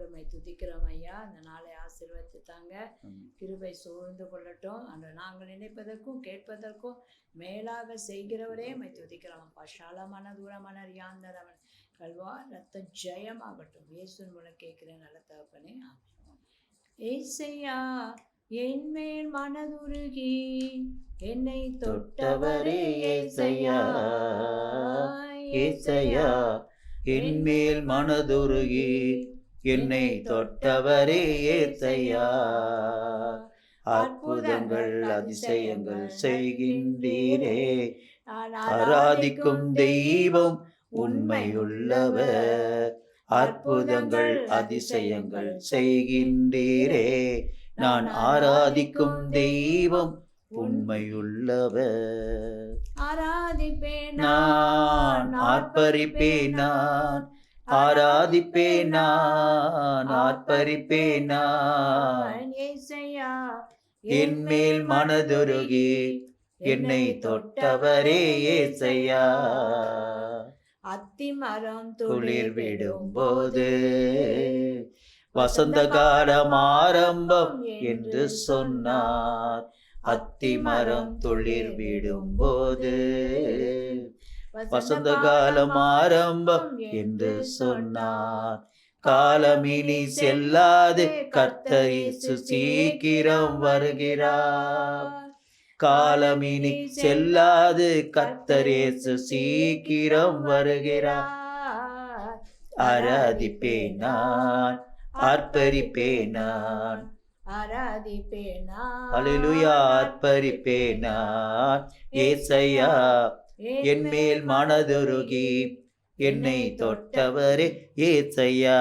நன்றியோடுமை துதிக்கிறோம் ஐயா. இந்த நாளை ஆசீர்வதித்து தாங்க. கிருபை சூழ்ந்து கொள்ளட்டும். அந்த நாங்கள் நினைப்பதற்கும் கேட்பதற்கும் மேலாக செய்கிறவரே மை துதிக்கிறோம். பஷாலமான தூரமான ரியாந்தரவன் கல்வா ரத்த ஜெயமாகட்டும். இயேசுவின் மூலம் கேட்கிறேன் நல்ல தகப்பனே. ஏசையா என் மேல் மனதுருகி என்னை தொட்டவரே ஏசையா, ஏசையா என் மேல் மனதுருகி என்னை தொட்டவரே ஏசையா. அற்புதங்கள் அதிசயங்கள் செய்கின்றீரே, ஆராதிக்கும் தெய்வம் உண்மையுள்ளவர். அற்புதங்கள் அதிசயங்கள் செய்கின்றீரே, நான் ஆராதிக்கும் தெய்வம் உண்மையுள்ளவர். ஆராதிப்பேன் நான், ஆர்ப்பரிப்பேன் நான், ஆராதிப்பேன் நான், ஆர்ப்பரிப்பேன் நான். ஏசையா என் மேல் மனதுருகி என்னை தொட்டவரே ஏசையா. அத்திமரம் துளிர் விடும்போது வசந்த காலம் ஆரம்பம் என்று சொன்னார். அத்திமரம் துளிர் விடும்போது வசந்த காலம் ஆரம்பம் என்று சொன்னார். காலமினி செல்லாது கர்த்தர் இயேசு சீக்கிரம் வருகிறார். காலமினி செல்லாது கர்த்தர் இயேசு சீக்கிரம் வருகிறார். ஆராதிப்பேன் நான், ஆர்ப்பரிப்பேன் நான், ஆராதிப்பேன் நான், அல்லேலூயா ஆர்ப்பரிப்பேன் நான். ஏசையா என் மேல் மனதுருகி என்னை தொட்டவரே ஏசையா.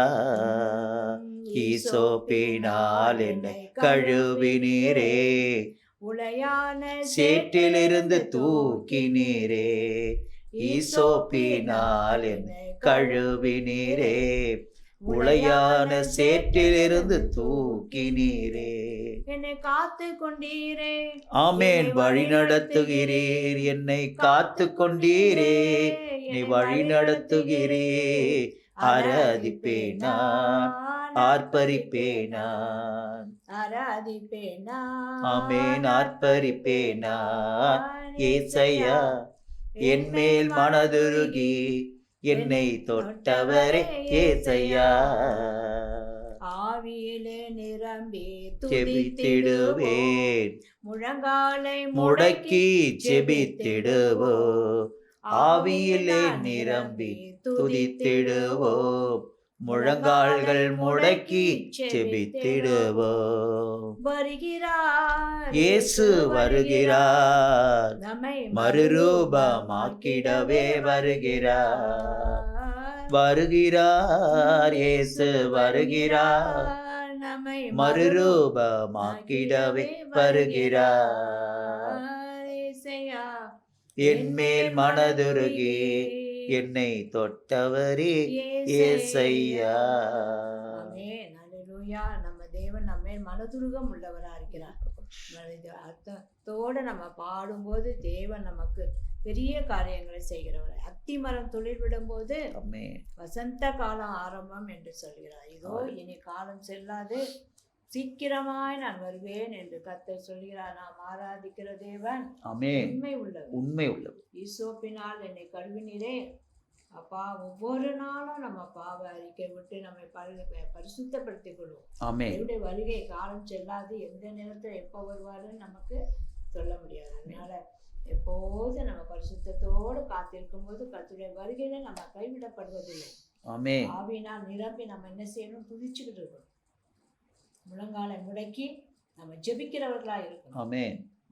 ஈசோப்பினால் என்னை கழுவினீரே, உளையான சேற்றிலிருந்து தூக்கினீரே. ஈசோப்பினால் என்னை கழுவினீரே, உளையான சேற்றிலிருந்து தூக்கினீரே. என்னை காத்து கொண்டீரே, ஆமேன். வழி நடத்துகிறீர், என்னை காத்து கொண்டீரே, நீ வழி நடத்துகிறீர். ஆராதிப்பேன் நான், ஆர்ப்பரிப்பேன் நான், ஆராதிப்பேன் நான், ஆமேன். ஆர்ப்பரிப்பேன் நான். ஏசையா என் மேல் மனதுருகி என்னை தொட்டவரே ஏசையா. ஆவியிலே நிரம்பி ஜெபித்திடுவேன், முழங்காலை முடக்கி ஜெபித்திடுவோ. ஆவியிலே நிரம்பி துதித்திடுவோம், முழங்கால்கள் முடக்கி ஜெபித்திடுவோம். வருகிறார் இயேசு வருகிறார், நம்மை மறுரூபமாக்கிடவே வருகிறார். வருகிறார் இயேசு வருகிறார், நம்மை மறுரூபமாக்கிடவே வருகிறார். ஏசையா என் மேல் மனதுருகி என்னை தொட்டவரே ஏசையா. ஆமென். அல்லேலூயா. நம்ம தேவன் நம்ம மனதுருகம் உள்ளவரா இருக்கிறார். அர்த்தத்தோடு நம்ம பாடும்போது தேவன் நமக்கு பெரிய காரியங்களை செய்கிறவர். அத்திமரம் துளிர் விடும்போது வசந்த காலம் ஆரம்பம் என்று சொல்கிறார். இதோ இனி காலம் செல்லாது சீக்கிரமாய் நான் வருவேன் என்று கர்த்தர் சொல்கிறார். நாம் ஆராதிக்கிற தேவன் உண்மை உள்ளவர், உண்மை உள்ளவர். ஈசோப்பினால் என்னை கழுவினீரே அப்பா. ஒவ்வொரு நாளும் நம்ம பாவ அறிக்கை விட்டு நம்மை பரிசுத்தப்படுத்திக் கொள்வோம். என்னுடைய வருகை காலம் செல்லாது, எந்த நேரத்தில் எப்போ வருவாருன்னு நமக்கு சொல்ல முடியாது. அதனால எப்போது நம்ம பரிசுத்தத்தோடு காத்திருக்கும் போது கர்த்தருடைய வருகையில நம்ம கைவிடப்படுவதில்லை. ஆவியினால் நிரம்பி நம்ம என்ன செய்யணும்? துதிச்சுக்கிட்டு இருக்கணும். முழங்காலை முடக்கி நம்ம ஜெபிக்கிறவர்களா இருக்கணும்.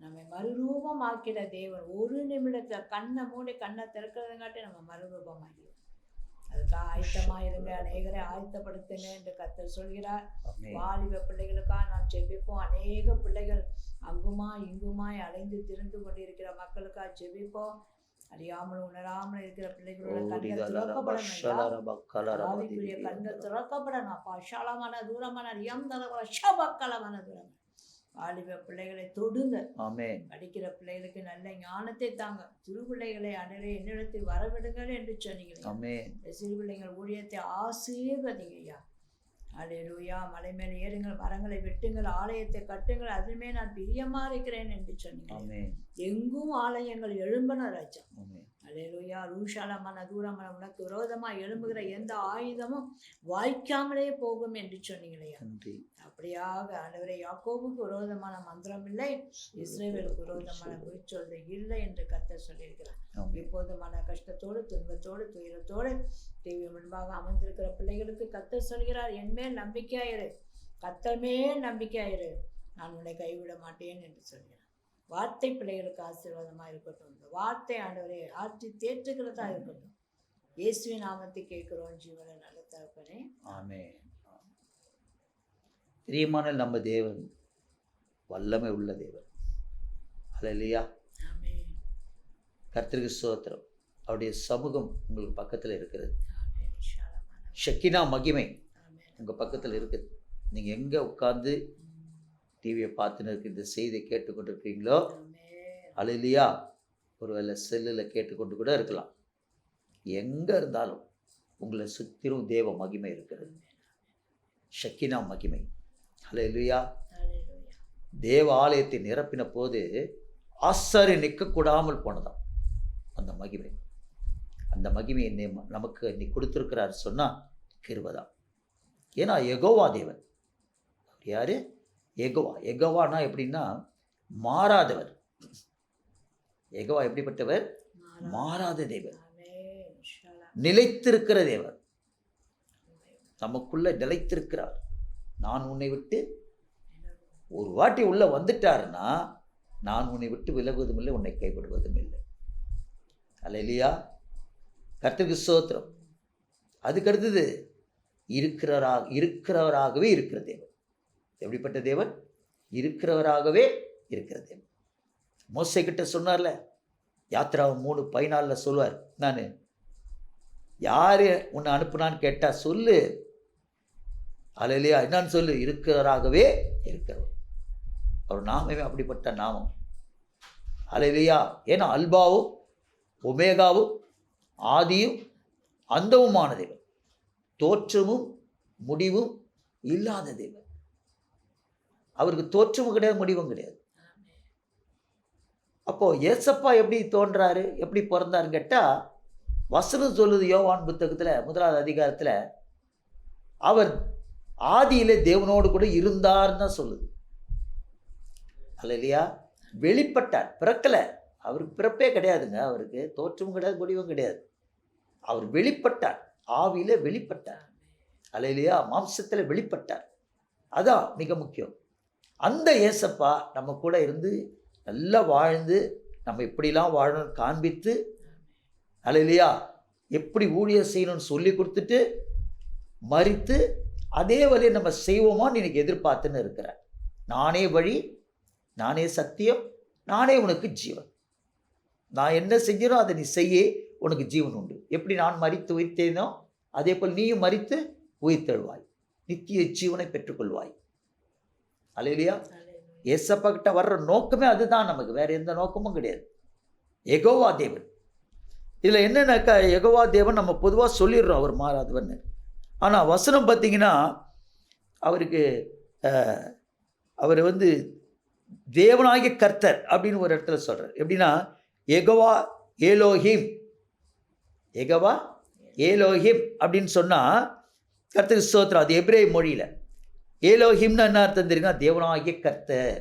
நம்மை மறுரூபம் ஆக்கிற தேவன் ஒரு நிமிடத்துல கண்ணை மூடி கண்ணை திறக்கிறதுங்காட்டி நம்ம மறுரூபம் ஆகிடும். அதுக்காக ஆயத்தமாயிருங்க, அநேகரை ஆயத்தப்படுத்துங்க என்று கர்த்தர் சொல்கிறார். வாலிப பிள்ளைகளுக்காக நாம் ஜெபிப்போம். அநேக பிள்ளைகள் அங்குமாய் இங்குமாய் அலைந்து திரிந்து கொண்டிருக்கிற மக்களுக்காக ஜெபிப்போம். அறியாமல் உணராமல் இருக்கிற பிள்ளைகளோட கண்கள் திறக்கப்படணும். கண்கள் திறக்கப்படணும். பாஷாலமான தூரமான ஷபக்கலமான தூரம் வாலிப பிள்ளைகளை தொடுங்க. படிக்கிற பிள்ளைகளுக்கு நல்ல ஞானத்தை தாங்க. சிறு பிள்ளைகளை அனைவரை என்னிடத்தில் வரவிடுங்கள் என்று சொன்னீங்க. சிறு பிள்ளைகள் ஊழியத்தை ஆசீர்வதிங்க ஐயா. அல்லேலூயா. மலை மேலே ஏறுங்கள், மரங்களை வெட்டுங்கள், ஆலயத்தை கட்டுங்கள், அதுமே நான் பிரியமா இருக்கிறேன் என்று சொன்னீங்க. எங்கும் ஆலயங்கள் எழும்பன ராஜா. அல்லேலூயா. ரூஷாலமான தூரமான உனக்கு விரோதமா எழும்புகிற எந்த ஆயுதமும் வாய்க்காமலே போகும் என்று சொன்னீங்களே. அப்படியாக ஆண்டவரே, யாக்கோபுக்கு விரோதமான மந்திரம் இல்லை, இஸ்ரவேலுக்கு விரோதமான குறிச்சொல்லை இல்லை என்று கர்த்தர் சொல்லியிருக்கிறார். இப்போது மன கஷ்டத்தோடு, துன்பத்தோடு, துயரத்தோடு டிவி முன்பாக அமர்ந்திருக்கிற பிள்ளைகளுக்கு கர்த்தர் சொல்கிறார், என்மேல் நம்பிக்கையாயிரு, கர்த்தர் மேல் நம்பிக்கையாயிரு, நான் உன்னை கைவிட மாட்டேன் என்று சொல்கிறார். வார்த்தை பிள்ளைகளுக்கு ஆசீர்வாதமா இருக்கட்டும். இந்த வார்த்தை ஆண்டவரே ஆற்றி தேற்றுகிறதா இருக்கட்டும். இயேசுவின் நாமத்தை கேட்கிறோம் ஜீவன நல்ல தகப்பனே. ஆமென். பிரியமான நம்ம தேவன் வல்லமை உள்ள தேவன். அல்லேலூயா. ஆமென். கர்த்தருக்கு ஸ்தோத்திரம். அவருடைய சமூகம் உங்களுக்கு பக்கத்தில் இருக்கிறது. ஆமென். ஷக்கினா மகிமை ஆமென். உங்கள் பக்கத்தில் இருக்குது. நீங்கள் எங்கே உட்கார்ந்து டிவியை பார்த்துன்னு இருக்கு இந்த செய்தியை கேட்டுக்கொண்டு இருக்கீங்களோ, அல்லேலூயா, ஒருவேளை செல்லில் கேட்டுக்கொண்டு கூட இருக்கலாம். எங்கே இருந்தாலும் உங்களை சுற்றிலும் தேவ மகிமை இருக்கிறது. ஷக்கினா மகிமை. அல்லேலூயா. தேவ ஆலயத்தை நிரப்பின போது ஆசாரியர் நிற்கக்கூடாமல் போனதாம் அந்த மகிமை. அந்த மகிமையை நமக்கு இன்னைக்கு கொடுத்துருக்கிறார் சொன்னால் கிருபைதான். ஏன்னா யெகோவா தேவன். யாரு? யெகோவா. யெகோவானா எப்படின்னா மாறாதவர். யெகோவா எப்படிப்பட்டவர்? மாறாத தேவன், நிலைத்திருக்கிற தேவன், நமக்குள்ள நிலைத்திருக்கிறார். நான் உன்னை விட்டு ஒரு வாட்டி உள்ள வந்துட்டாருன்னா நான் உன்னை விட்டு விலகுவதும் இல்லை, உன்னை கைவிடுவதும் இல்லை. அல்லேலூயா. கர்த்தருக்கு ஸ்தோத்திரம். அதுக்கு அடுத்தது இருக்கிறவராகவே இருக்கிற தேவன். எப்படிப்பட்ட தேவன்? இருக்கிறவராகவே இருக்கிற தேவன். மோசே கிட்ட சொன்னார்ல, யாத்திராவும் 3:14 சொல்லுவார், நான் யாரு உன்னை அனுப்புனான்னு கேட்டா சொல்லு, அல்லேலூயா, என்னன்னு சொல்லு, இருக்கிறவராகவே இருக்கிறவர். அவர் நாமமே அப்படிப்பட்ட நாமம். அல்லேலூயா. ஏன்னா அல்பாவும் ஒமேகாவும் ஆதியும் அந்தவுமான தேவன், தோற்றமும் முடிவும் இல்லாத தேவன். அவருக்கு தோற்றமும் கிடையாது, முடிவும் கிடையாது. அப்போ ஏசப்பா எப்படி தோன்றாரு, எப்படி பிறந்தாருன்னு கேட்டால் வசனம் சொல்லுது. யோவான் புத்தகத்தில் 1வது அதிகாரத்தில் அவர் ஆதியிலே தேவனோடு கூட இருந்தார்னு தான் சொல்லுது. அல்லேலூயா. வெளிப்பட்டார், பிறக்கலை. அவருக்கு பிறப்பே கிடையாதுங்க. அவருக்கு தோற்றமும் கிடையாது, முடிவும் கிடையாது. அவர் வெளிப்பட்டார், ஆவியில வெளிப்பட்டார். அல்லேலூயா. மாம்சத்தில் வெளிப்பட்டார். அதான் மிக முக்கியம். அந்த ஏசப்பா நம்ம கூட இருந்து நல்லா வாழ்ந்து நம்ம எப்படிலாம் வாழணும்னு காண்பித்து, அல்லேலூயா, எப்படி ஊழியம் செய்யணும்னு சொல்லி கொடுத்துட்டு மரித்து அதே வழியை நம்ம செய்வோமான்னு இன்னைக்கு எதிர்பார்த்துன்னு இருக்கிறார். நானே வழி, நானே சத்தியம், நானே உனக்கு ஜீவன். நான் என்ன செஞ்சனோ அதை நீ செய்ய, உனக்கு ஜீவன் உண்டு. எப்படி நான் மரித்து உயிர்த்தேனோ அதே போல் நீயும் மரித்து உயிர்த்தெழுவாய், நித்திய ஜீவனை பெற்றுக்கொள்வாய். அல்லேலூயா. ஏசப்பா கிட்ட வர்ற நோக்கமே அதுதான். நமக்கு வேற எந்த நோக்கமும் கிடையாது. யெகோவா தேவன். இதில் என்னன்னாக்கா, யெகோவா தேவன் நம்ம பொதுவாக சொல்லிடுறோம் அவர் மாறாதவன். ஆனால் வசனம் பார்த்தீங்கன்னா அவருக்கு அவர் தேவனாகிய கர்த்தர் அப்படின்னு ஒரு இடத்துல சொல்கிறார். எப்படின்னா யெகோவா ஏலோஹிம், யெகோவா ஏலோஹிம் அப்படின்னு சொன்னால் கர்த்தருக்கு ஸ்தோத்திரம். அது எபிரேய மொழியில் ஏலோஹிம்னு என்ன அர்த்தம் தெரியுங்க? தேவனாகிய கர்த்தர்.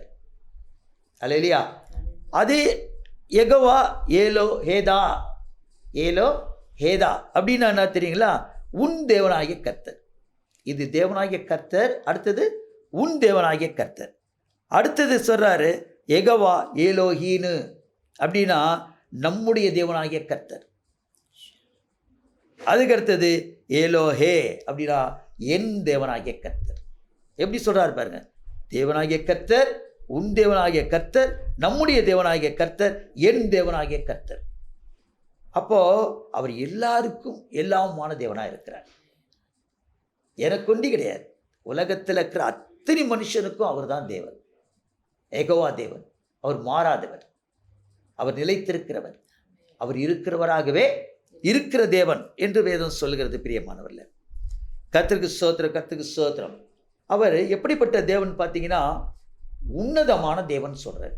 அல்லேலூயா. அது யெகோவா ஏலோ ஹேதா, ஏலோ ஹேதா அப்படின்னு என்ன தெரியுங்களா? உன் தேவனாகிய கர்த்தர். இது தேவனாகிய கர்த்தர். அடுத்தது உன் தேவனாகிய கர்த்தர். அடுத்தது சொல்றாரு யெகோவா ஏலோஹீனு அப்படின்னா நம்முடைய தேவனாகிய கர்த்தர். அதுக்கு அடுத்தது ஏலோஹே அப்படின்னா என் தேவனாகிய கர்த்தர். எப்படி சொல்றாரு பாருங்க. தேவனாகிய கர்த்தர், உன் தேவனாகிய கர்த்தர், நம்முடைய தேவனாகிய கர்த்தர், என் தேவனாகிய கர்த்தர். அப்போ அவர் எல்லாருக்கும் எல்லாமான தேவனாக இருக்கிறார். எனக்கு ஒண்டி கிடையாது. உலகத்தில் இருக்கிற அத்தனை மனுஷனுக்கும் அவர் தான் தேவன். யெகோவா தேவன். அவர் மாறாதவர், அவர் நிலைத்திருக்கிறவர், அவர் இருக்கிறவராகவே இருக்கிற தேவன் என்று வேதம் சொல்கிறது. பிரியமானவர்களே, கர்த்தருக்கு ஸ்தோத்திரம், கர்த்தருக்கு ஸ்தோத்திரம். அவர் எப்படிப்பட்ட தேவன் பார்த்தீங்கன்னா, உன்னதமான தேவன் சொல்றார்.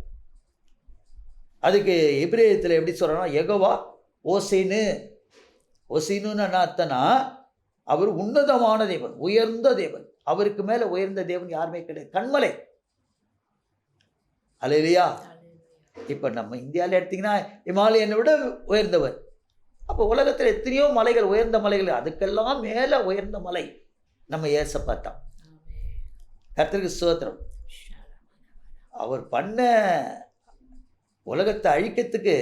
அதுக்கு எபிரேயத்தில் எப்படி சொல்றாங்கன்னா, யெகோவா ஓசேனு. ஓசேனுன்னு என்ன அர்த்தம்னா, அவர் உன்னதமான தேவன், உயர்ந்த தேவன். அவருக்கு மேல உயர்ந்த தேவன் யாருமே கிடையாது. கண்மலை. அல்லேலூயா. இப்போ நம்ம இந்தியாவில் எடுத்தீங்கன்னா இமாலயனை விட உயர்ந்தவர். அப்போ உலகத்தில் எத்தனையோ மலைகள், உயர்ந்த மலைகள், அதுக்கெல்லாம் மேலே உயர்ந்த மலை நம்ம ஏசப்பா தான். கர்த்தருக்கு ஸ்தோத்திரம். அவர் பண்ண உலகத்தை அழிக்கிறதுக்கு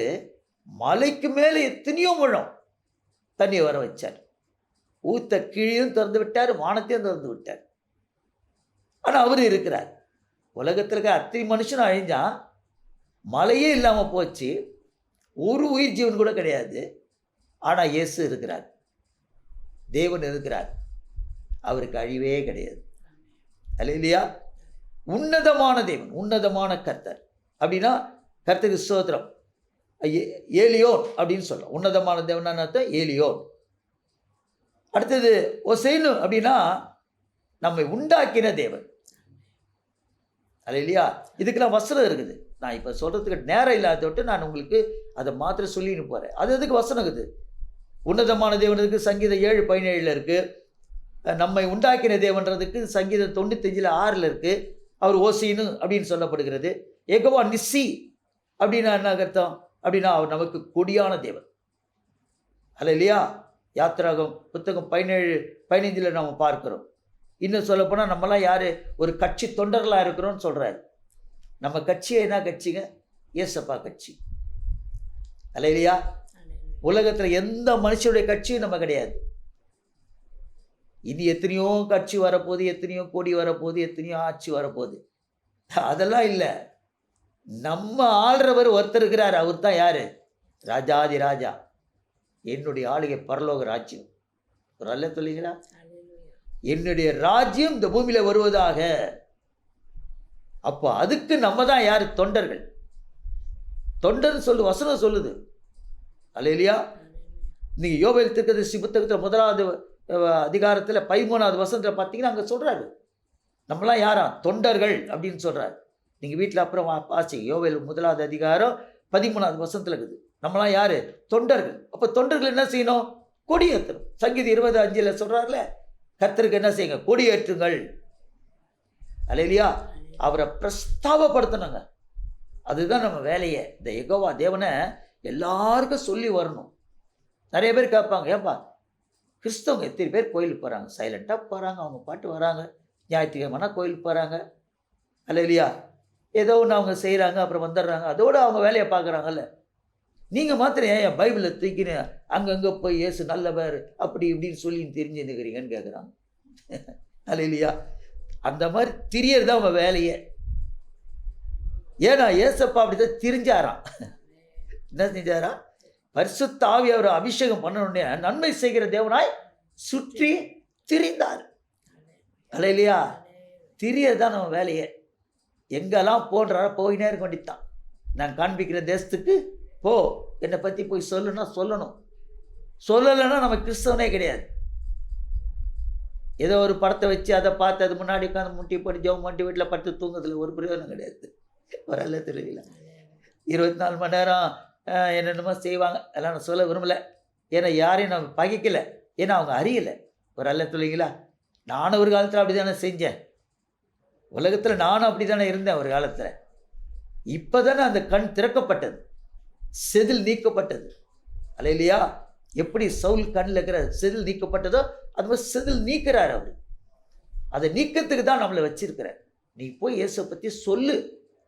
மலைக்கு மேலே எத்தனையோ முழம் தண்ணி வர வச்சார். ஊத்த கீழையும் திறந்து விட்டார், வானத்தையும் திறந்து விட்டார். ஆனால் அவர் இருக்கிறார். உலகத்தில் இருக்க அத்தனை மனுஷனும் அழிஞ்சான், மலையே இல்லாமல் போச்சு, ஒரு உயிர் ஜீவன் கூட கிடையாது. ஆனால் இயேசு இருக்கிறார், தேவன் இருக்கிறார், அவருக்கு அழிவே கிடையாது. அல்லேலூயா. உன்னதமான தேவன், உன்னதமான கர்த்தர். அப்படின்னா கர்த்தருக்கு ஸ்தோத்திரம். ஏலியோன் அப்படின்னு சொல்லலாம். உன்னதமான தேவன் அர்த்தம் ஏலியோன். அடுத்தது ஓசேனு அப்படின்னா நம்மை உண்டாக்கின தேவன். அல்லேலூயா. இதுக்கெல்லாம் வசனம் இருக்குது. நான் இப்போ சொல்கிறதுக்கு நேரம் இல்லாத விட்டு நான் உங்களுக்கு அதை மாத்திரம் சொல்லின்னு போகிறேன். அது எதுக்கு வசனம் இருக்குது? உன்னதமான தேவனுக்கு சங்கீதம் 7:17 இருக்குது. நம்மை உண்டாக்கின தேவன்றதுக்கு சங்கீதம் 95:6 இருக்குது. அவர் ஓசேனு அப்படின்னு சொல்லப்படுகிறது. யெகோவா நிஸ்ஸி அப்படின்னா என்ன அர்த்தம்? அப்படின்னா அவர் நமக்கு கொடியான தேவன். அல்லேலூயா. யாத்திராகம் புத்தகம் 17:15 நம்ம பார்க்கிறோம். இன்னும் சொல்லப்போனால் நம்மலாம் யார்? ஒரு கட்சி தொண்டர்களாக இருக்கிறோன்னு சொல்கிறாரு. நம்ம கட்சியை என்ன கட்சிங்க? ஏசப்பா கட்சி. அல்லேலூயா. உலகத்தில் எந்த மனுஷனுடைய கட்சியும் நம்ம கிடையாது. இது எத்தனையோ கட்சி வரப்போகுது, எத்தனையோ கொடி வரப்போகுது, எத்தனையோ ஆட்சி வரப்போகுது. அதெல்லாம் இல்லை. நம்ம ஆள்றவர் ஒருத்தர் இருக்கிறார். அவர் தான் யார்? ராஜாதி ராஜா. என்னுடைய ஆளுகை பரலோக ராஜ்யம். ஒரு அல்ல சொல்லிங்களா? என்னுடைய ராஜ்யம் இந்த பூமியில வருவதாக. அப்போ அதுக்கு நம்ம தான் யார்? தொண்டர்கள். தொண்டர் வசனம் சொல்லுது. அல்லேலூயா. நீங்கள் யோவேல் தீர்க்கதரிசி புத்தகத்தில் 1வது அதிகாரத்தில் 13வது வசனத்தில் பார்த்தீங்கன்னா அங்கே சொல்கிறாரு, நம்மளாம் யாரா? தொண்டர்கள் அப்படின்னு சொல்கிறார். நீங்கள் வீட்டில் அப்புறம் வாசி. யோவேல் 1வது அதிகாரம் 13வது வசனத்தில் இருக்குது. நம்மளாம் யார்? தொண்டர்கள். அப்போ தொண்டர்கள் என்ன செய்யணும்? கொடியேற்றணும். சங்கீதம் 20:5 சொல்கிறார்ல, கர்த்தருக்கு என்ன செய்யுங்க? கொடியேற்றுங்கள். அல்லேலூயா. அவரை பிரஸ்தாபப்படுத்தணுங்க. அதுதான் நம்ம வேலையை. இந்த யெகோவா தேவனை எல்லாருக்கும் சொல்லி வரணும். நிறைய பேர் கேட்பாங்க, ஏன்பா கிறிஸ்தவங்க எத்தனை பேர் கோயிலுக்கு போகிறாங்க? சைலண்ட்டாக போகிறாங்க, அவங்க பாட்டு வராங்க, ஞாயிற்றுக்கிழமைனா கோயிலுக்கு போகிறாங்க. அல்லேலூயா. ஏதோ ஒன்று அவங்க செய்கிறாங்க, அப்புறம் வந்துடுறாங்க, அதோடு அவங்க வேலையை பார்க்குறாங்கல்ல. நீங்கள் மாத்திரம் ஏன் பைபிளை தூக்கின்னு அங்கங்கே போய் இயேசு நல்லவர் அப்படி இப்படின்னு சொல்லி தெரிஞ்சுன்னுக்கிறீங்கன்னு கேட்குறாங்க. அல்லேலூயா. அந்த மாதிரி திரியறது தான் அவங்க வேலையே. ஏன்னா ஏசப்பா அப்படி தான் திரிஞ்சாராம். என்ன செஞ்சாரா? பரிசுத்த ஆவி அவர் அபிஷேகம் பண்ணணுன்னே நன்மை செய்கிற தேவனாய் சுற்றி திரிந்தார். அல்லேலூயா. திரியறது தான் நம்ம வேலையே. எங்கெல்லாம் போன்றாரோ போயினே இருக்க வேண்டியதான். நான் காண்பிக்கிற தேசத்துக்கு போ, என்னை பற்றி போய் சொல்லுன்னா சொல்லணும். சொல்லலைன்னா நம்ம கிறிஸ்தவனே கிடையாது. ஏதோ ஒரு படத்தை வச்சு அதை பார்த்து அது முன்னாடி உட்காந்து முட்டி போட்டு ஜெபம் பண்ணிட்டு வீட்டில் படுத்து தூங்குறதுல ஒரு பிரயோஜனம் கிடையாது. ஒரு அல்ல தெரியல. 24 மணி நேரம் என்னென்னமோ செய்வாங்க. அதெல்லாம் நான் சொல்ல விரும்பலை. ஏன்னா யாரையும் நான் பகைக்கலை. ஏன்னா அவங்க அறியலை. ஒரு அல்ல சொல்லிங்களா? நானும் ஒரு காலத்தில் அப்படி தானே செஞ்சேன். உலகத்தில் நானும் அப்படி தானே இருந்தேன் ஒரு காலத்தில். இப்போ தானே அந்த கண் திறக்கப்பட்டது, செதில் நீக்கப்பட்டது. அல்லேலூயா. எப்படி சவுல் கண்ணில் இருக்கிற செதில் நீக்கப்பட்டதோ அது மாதிரி செதில் நீக்கிறார் அவர். அதை நீக்கிறதுக்கு தான் நம்மளை வச்சிருக்கிறார். நீ போய் இயேசுவை பற்றி சொல்லு.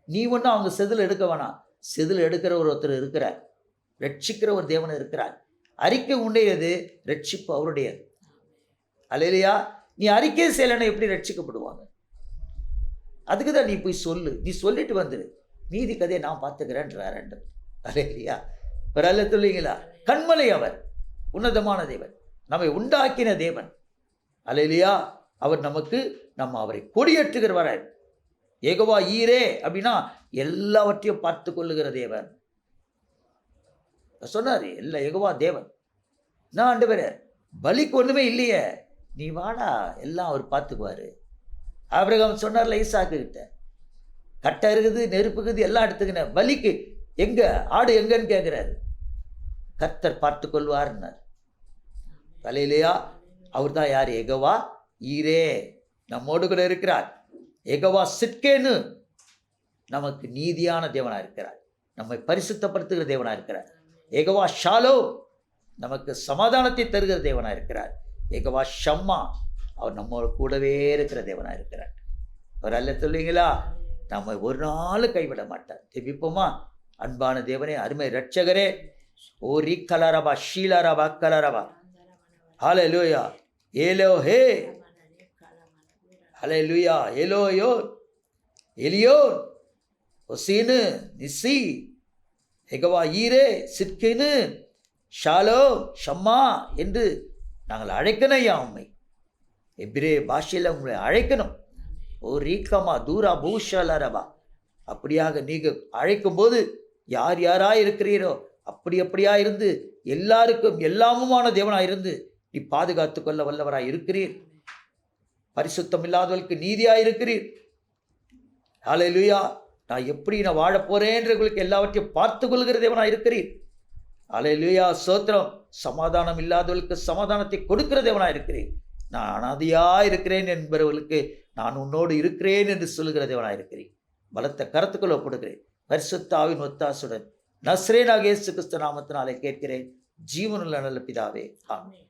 நீ ஒன்றும் அவங்க செதில் எடுக்க வேணாம். செதில் எடுக்கிற ஒருத்தர் இருக்கிறார், ரட்சிக்கிற ஒரு தேவன் இருக்கிறார். அறிக்கை உண்டையது, ரட்சிப்பு அவருடையது. அல்லேலூயா. நீ அறிக்கை செய்யலைன்னா எப்படி ரட்சிக்கப்படுவாங்க? அதுக்கு தான் நீ போய் சொல்லு. நீ சொல்லிட்டு வந்துடு, மீதி கதையை நான் பார்த்துக்கிறேன்றார். அல்லேலூயா. ஒரு அல்ல சொல்லிங்களா? கண்மலை அவர், உன்னதமான தேவன், நம்மை உண்டாக்கின தேவன். அல்லேலூயா. அவர் நமக்கு அவரை கொடியேற்றுகிறவர. யெகோவா ஈரே அப்படின்னா எல்லாவற்றையும் பார்த்து கொள்ளுகிற தேவன் சொன்னார். எல்லா யெகோவா தேவன். நான் ஆண்டவரே பலிக்கு ஒன்றுமே இல்லையே, நீ வாடா, எல்லாம் அவர் பார்த்துக்குவாரு. ஆபிரகாம் சொன்னார்ல ஈசாக்கு கிட்ட, கட்டை இருக்குது, நெருப்பு இருக்குது, எல்லாம் எடுத்துக்கினேன், பலிக்கு எங்க ஆடு எங்கன்னு கேட்கிறாரு. கர்த்தர் பார்த்து கொள்வார்னார். தலையிலையா அவர் தான் யார்? யெகோவா ஈரே, நம்மோடு கூட இருக்கிறார். யெகோவா சிட்கேன்னு நமக்கு நீதியான தேவனா இருக்கிறார், நம்மை பரிசுத்தப்படுத்துகிற தேவனா இருக்கிறார். யெகோவா ஷாலோ, நமக்கு சமாதானத்தை தருகிற தேவனா இருக்கிறார். யெகோவா ஷம்மா, அவர் நம்மோட கூடவே இருக்கிற தேவனா இருக்கிறார். அவர் அல்ல சொல்லுவீங்களா? நம்ம ஒரு நாள் கைவிட மாட்டார். ஜெபிப்போமா? அன்பான தேவனே, அருமை ரட்சகரே, ஓ ரீக்கலரபா ஷீலரபா கலரபா, ஹல்லேலூயா, எலோஹே, ஹல்லேலூயா, எலோயோர், எலியோர், ஒசீனு, நிசி, யெகோவா ஈரே, சிட்கேனு, ஷாலோ, ஷம்மா என்று நாங்கள் அழைக்கணும் ஐயா. உண்மை எபிரே பாஷையில் உங்களை அழைக்கணும். ஓ ரீக்கமா தூரா பூஷலரபா, அப்படியாக நீங்கள் அழைக்கும்போது யார் யாராக இருக்கிறீரோ அப்படியா இருந்து எல்லாருக்கும் எல்லாமுமான தேவனாக இருந்து நீ பாதுகாத்து கொள்ள வல்லவராய் இருக்கிறீர். பரிசுத்தம் இல்லாதவர்களுக்கு நீதியாக இருக்கிறீர். ஹல்லேலூயா. நான் எப்படி நான் வாழ போறேன்றவர்களுக்கு எல்லாவற்றையும் பார்த்து கொள்கிற தேவனாக இருக்கிறீர். ஹல்லேலூயா, ஸ்தோத்திரம். சமாதானம் இல்லாதவர்களுக்கு சமாதானத்தை கொடுக்கிற தேவனாக இருக்கிறீர். நான் அனாதையாக இருக்கிறேன் என்பவர்களுக்கு நான் உன்னோடு இருக்கிறேன் என்று சொல்லுகிற தேவனாக இருக்கிறேன். பலத்த கருத்துக்கள் ஒப்படுகிறேன். பரிசுத்த ஆவியின் ஒத்தாசுடன் நஸ்ரேனாகிய இயேசு கிறிஸ்து நாமத்தினாலே கேட்கிறேன், ஜீவனுள்ள நல்ல பிதாவே, ஆமென்.